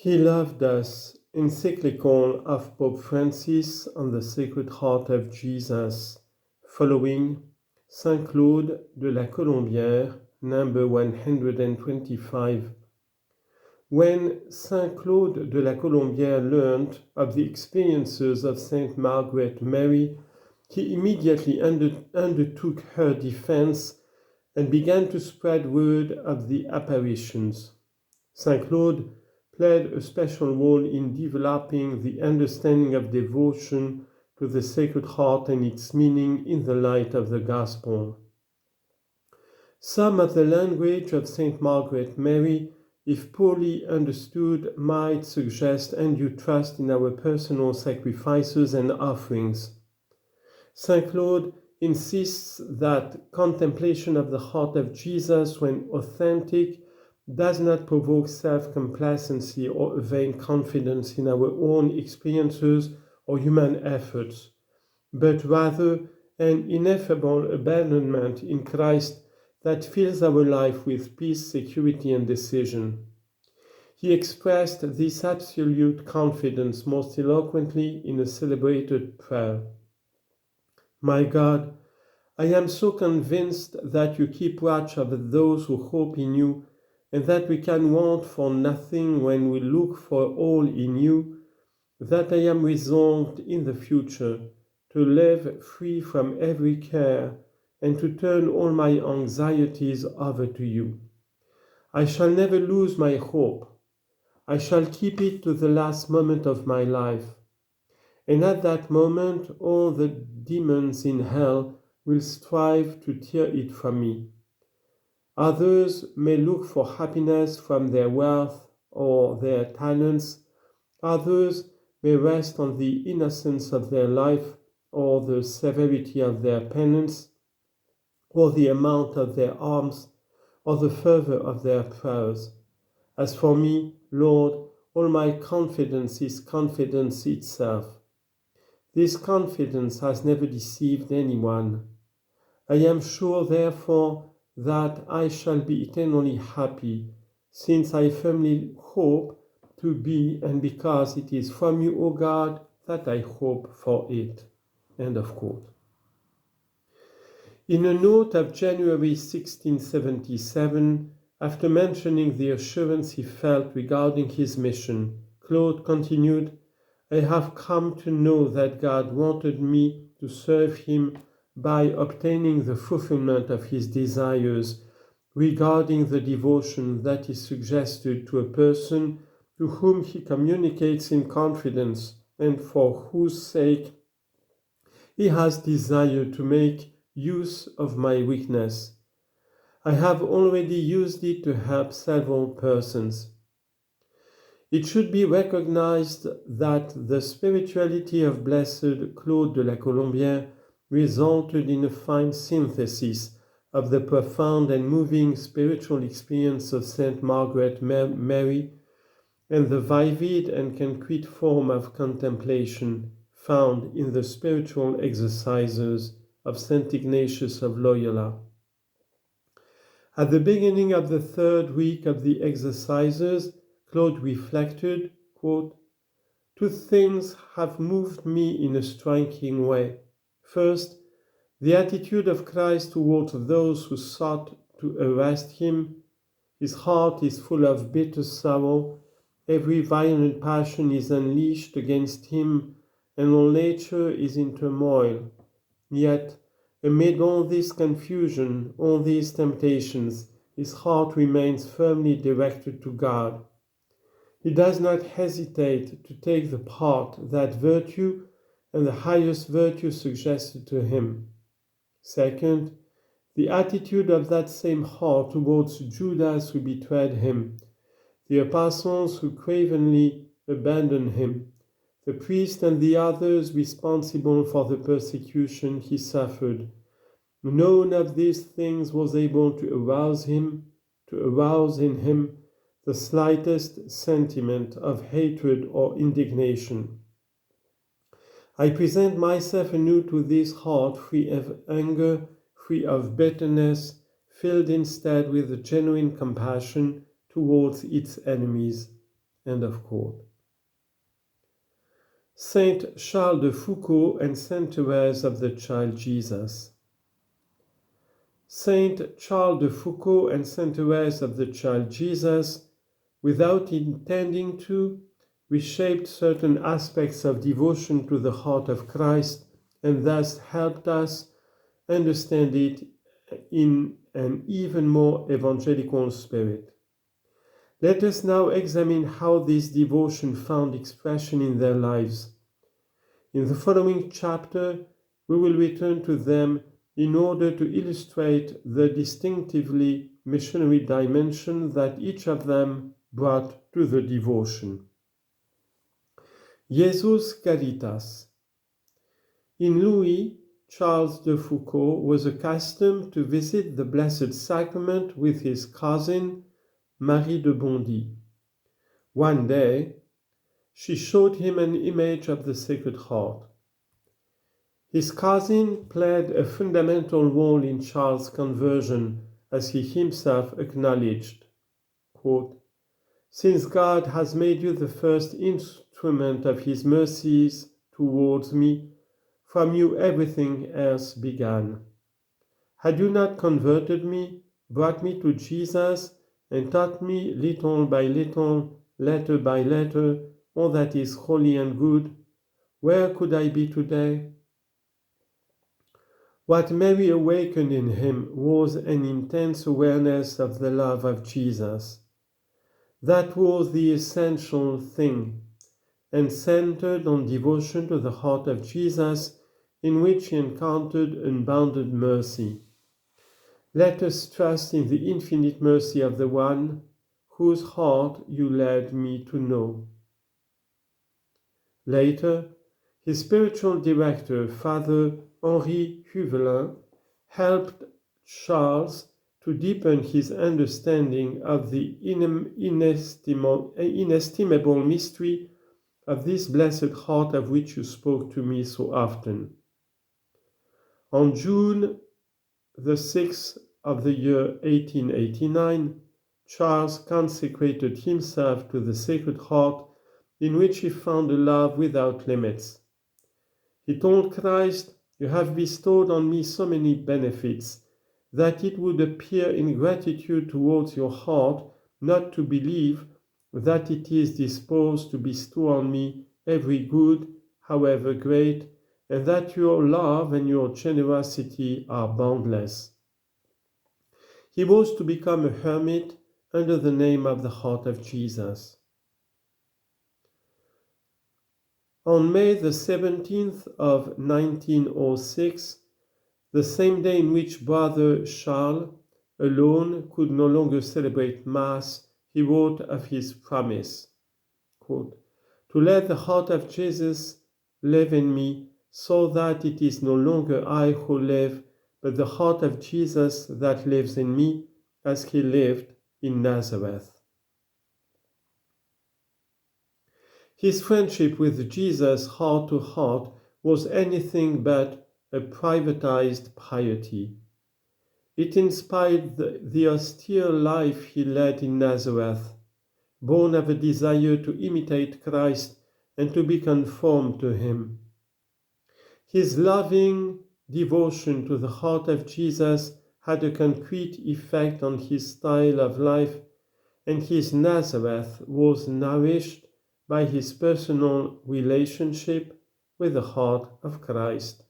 He loved us. Encyclical of Pope Francis on the Sacred Heart of Jesus. Following Saint Claude de la Colombière, number 125. When Saint Claude de la Colombière learned of the experiences of Saint Margaret Mary, he immediately undertook her defense and began to spread word of the apparitions. Saint Claude played a special role in developing the understanding of devotion to the Sacred Heart and its meaning in the light of the Gospel. Some of the language of Saint Margaret Mary, if poorly understood, might suggest undue trust in our personal sacrifices and offerings. Saint Claude insists that contemplation of the heart of Jesus, when authentic, does not provoke self-complacency or a vain confidence in our own experiences or human efforts, but rather an ineffable abandonment in Christ that fills our life with peace, security, and decision. He expressed this absolute confidence most eloquently in a celebrated prayer. My God, I am so convinced that you keep watch over those who hope in you, and that we can want for nothing when we look for all in you, that I am resolved in the future to live free from every care and to turn all my anxieties over to you. I shall never lose my hope. I shall keep it to the last moment of my life. And at that moment, all the demons in hell will strive to tear it from me. Others may look for happiness from their wealth or their talents. Others may rest on the innocence of their life or the severity of their penance or the amount of their alms or the fervor of their prayers. As for me, Lord, all my confidence is confidence itself. This confidence has never deceived anyone. I am sure, therefore, that I shall be eternally happy, since I firmly hope to be, and because it is from you, O God, that I hope for it. End of quote. In a note of January 1677, after mentioning the assurance he felt regarding his mission, Claude continued, I have come to know that God wanted me to serve him by obtaining the fulfillment of his desires regarding the devotion that is suggested to a person to whom he communicates in confidence and for whose sake he has desired to make use of my weakness. I have already used it to help several persons. It should be recognized that the spirituality of Blessed Claude de la Colombière resulted in a fine synthesis of the profound and moving spiritual experience of Saint Margaret Mary and the vivid and concrete form of contemplation found in the spiritual exercises of Saint Ignatius of Loyola. At the beginning of the third week of the exercises, Claude reflected, quote, two things have moved me in a striking way. First, the attitude of Christ towards those who sought to arrest him. His heart is full of bitter sorrow. Every violent passion is unleashed against him, and all nature is in turmoil. Yet, amid all this confusion, all these temptations, his heart remains firmly directed to God. He does not hesitate to take the part that virtue and the highest virtue suggested to him. Second, the attitude of that same heart towards Judas who betrayed him, the apostles who cravenly abandoned him, the priest and the others responsible for the persecution he suffered. None of these things was able to arouse in him the slightest sentiment of hatred or indignation. I present myself anew to this heart free of anger, free of bitterness, filled instead with a genuine compassion towards its enemies. End of quote. Saint Charles de Foucauld and Saint Therese of the Child Jesus. Saint Charles de Foucauld and Saint Therese of the Child Jesus, without intending to, reshaped certain aspects of devotion to the heart of Christ and thus helped us understand it in an even more evangelical spirit. Let us now examine how this devotion found expression in their lives. In the following chapter, we will return to them in order to illustrate the distinctively missionary dimension that each of them brought to the devotion. Jesus Caritas. In Louis, Charles de Foucauld was accustomed to visit the Blessed Sacrament with his cousin, Marie de Bondy. One day, she showed him an image of the Sacred Heart. His cousin played a fundamental role in Charles' conversion, as he himself acknowledged. Quote, "Since God has made you the first instrument of his mercies towards me, from you everything else began. Had you not converted me, brought me to Jesus, and taught me little by little, letter by letter, all that is holy and good, where could I be today?" What Mary awakened in him was an intense awareness of the love of Jesus. That was the essential thing, and centered on devotion to the heart of Jesus, in which he encountered unbounded mercy. Let us trust in the infinite mercy of the one whose heart you led me to know. Later, his spiritual director, Father Henri Huvelin, helped Charles to deepen his understanding of the inestimable mystery of this blessed heart of which you spoke to me so often. On June the 6th of the year 1889, Charles consecrated himself to the Sacred Heart, in which he found a love without limits. He told Christ, "You have bestowed on me so many benefits, that it would appear ingratitude towards your heart not to believe that it is disposed to bestow on me every good, however great, and that your love and your generosity are boundless." He was to become a hermit under the name of the Heart of Jesus. On May the 17th of 1906, the same day in which Brother Charles alone could no longer celebrate Mass, he wrote of his promise, quote, "To let the heart of Jesus live in me, so that it is no longer I who live, but the heart of Jesus that lives in me, as he lived in Nazareth." His friendship with Jesus heart to heart was anything but a privatized piety. It inspired the austere life he led in Nazareth, born of a desire to imitate Christ and to be conformed to him. His loving devotion to the heart of Jesus had a concrete effect on his style of life, and his Nazareth was nourished by his personal relationship with the heart of Christ.